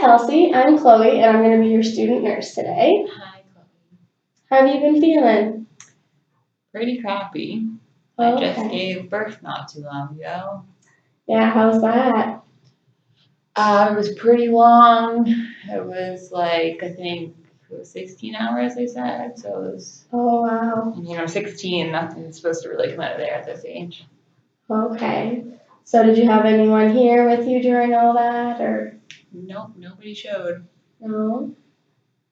Kelsey, I'm Chloe, and I'm going to be your student nurse today. Hi, Chloe. How have you been feeling? Pretty crappy. I just Okay. gave birth not too long ago. Yeah, how's that? It was pretty long. It was like, I think it was 16 hours, they said. So it was, Oh, wow. I'm 16, nothing's supposed to really come out of there at this age. Okay. So did you have anyone here with you during all that, or Nope, nobody showed. no?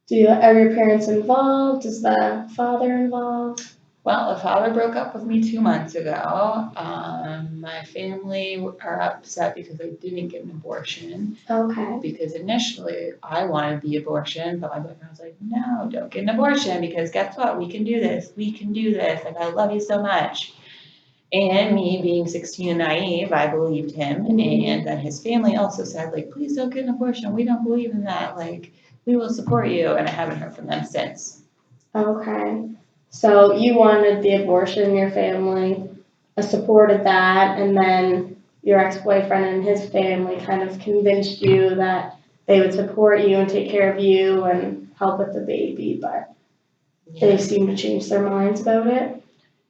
Are your parents involved? Is the father involved? Well, the father broke up with me 2 months ago. My family are upset because I didn't get an abortion. Okay. Because initially I wanted the abortion, but my boyfriend was like, no, don't get an abortion because guess what? We can do this. We can do this. Like, I love you so much. And me being 16 and naive, I believed him. Mhm. And then his family also said, like, please don't get an abortion. We don't believe in that. Like, we will support you. And I haven't heard from them since. Okay. So you wanted the abortion, your family supported that, and then your ex-boyfriend and his family kind of convinced you that they would support you and take care of you and help with the baby, but they seem to change their minds about it.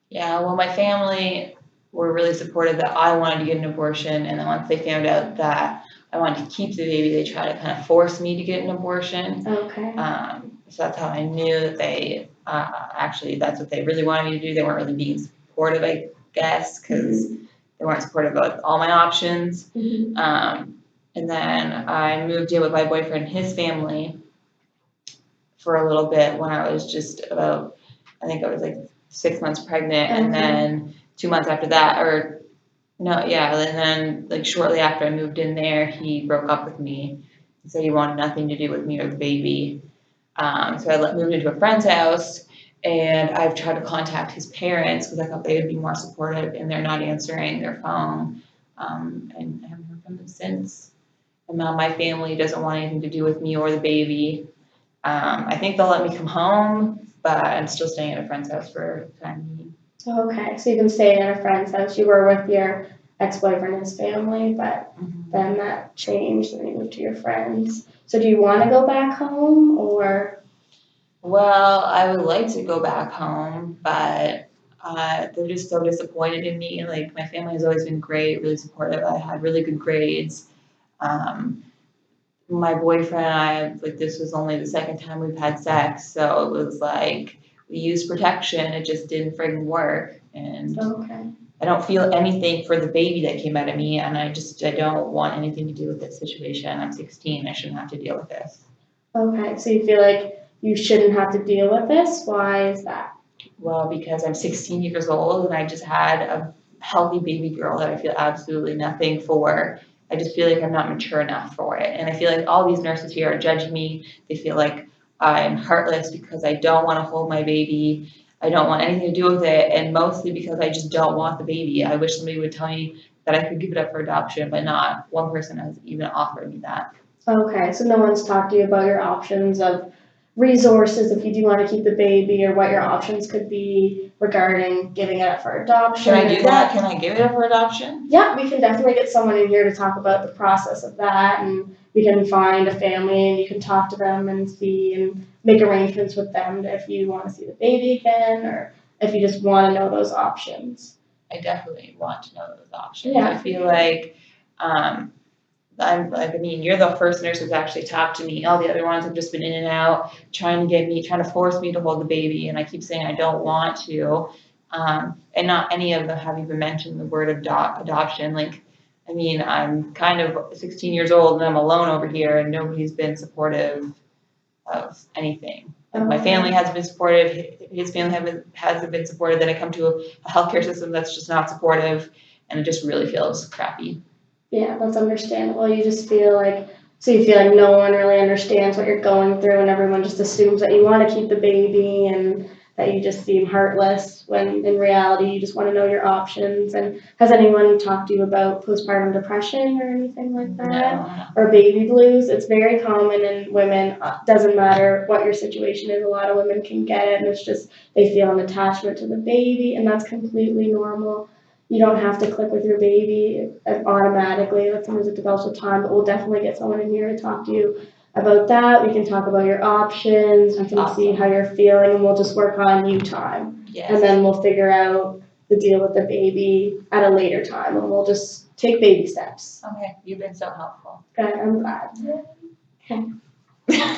Yeah, well, my family were really supportive that I wanted to get an abortion. And then once they found out that I wanted to keep the baby, they tried to kind of force me to get an abortion. Okay. So that's how I knew that they actually, that's what they really wanted me to do. They weren't really being supportive, I guess, because they weren't supportive of all my options. Mhm. And then I moved in with my boyfriend and his family for a little bit when I was just about, I think I was like 6 months pregnant. Okay. And then 2 months after that, or no, yeah, and then like shortly after I moved in there, he broke up with me. He said he wanted nothing to do with me or the baby. So I moved into a friend's house, and I've tried to contact his parents because I thought they would be more supportive, and they're not answering their phone. And I haven't heard from them since. And now my family doesn't want anything to do with me or the baby. I think they'll let me come home, but I'm still staying at a friend's house for time being. Okay, so you've been staying at a friend's house. You were with your ex-boyfriend and his family, but then that changed and you moved to your friends. So do you want to go back home or? Well, I would like to go back home, but they're just so disappointed in me. Like, my family has always been great, really supportive. I had really good grades. Um, my boyfriend and I, like, this was only the second time we've had sex, so it was like we used protection. It just didn't friggin' work, and Okay. I don't feel anything for the baby that came out of me, and I don't want anything to do with this situation. I'm 16. I shouldn't have to deal with this. Okay, so you feel like you shouldn't have to deal with this? Why is that? Well, because I'm 16 years old and I just had a healthy baby girl that I feel absolutely nothing for. I just feel like I'm not mature enough for it. And I feel like all these nurses here are judging me. They feel like I'm heartless because I don't want to hold my baby. I don't want anything to do with it. And mostly because I just don't want the baby. I wish somebody would tell me that I could give it up for adoption, but not one person has even offered me that. Okay, so no one's talked to you about your options of resources if you do want to keep the baby or what your options could be regarding giving it up for adoption. Can I do that? Can I give it up for adoption? Yeah, we can definitely get someone in here to talk about the process of that, and we can find a family and you can talk to them and see and make arrangements with them if you want to see the baby again or if you just want to know those options. I definitely want to know those options. Yeah. I feel like I mean, you're the first nurse who's actually talked to me. All the other ones have just been in and out, trying to force me to hold the baby, and I keep saying I don't want to. And not any of them have even mentioned the word adoption. Like, I mean, I'm kind of 16 years old and I'm alone over here, and nobody's been supportive of anything. Like, my family hasn't been supportive. His family hasn't been supportive. Then I come to a healthcare system that's just not supportive, and it just really feels crappy. Yeah, that's understandable. You just feel like, so you feel like no one really understands what you're going through and everyone just assumes that you want to keep the baby and that you just seem heartless when in reality you just want to know your options. And has anyone talked to you about postpartum depression or anything like that? No. Or baby blues? It's very common in women. Doesn't matter what your situation is. A lot of women can get it and it's just they feel an attachment to the baby and that's completely normal. you don't have to click with your baby automatically, like sometimes it develops with time, but we'll definitely get someone in here to talk to you about that. We can talk about your options, we can see how you're feeling, and we'll just work on you time. Yes. And then we'll figure out the deal with the baby at a later time, and we'll just take baby steps. Okay, you've been so helpful. Good, I'm glad. Okay.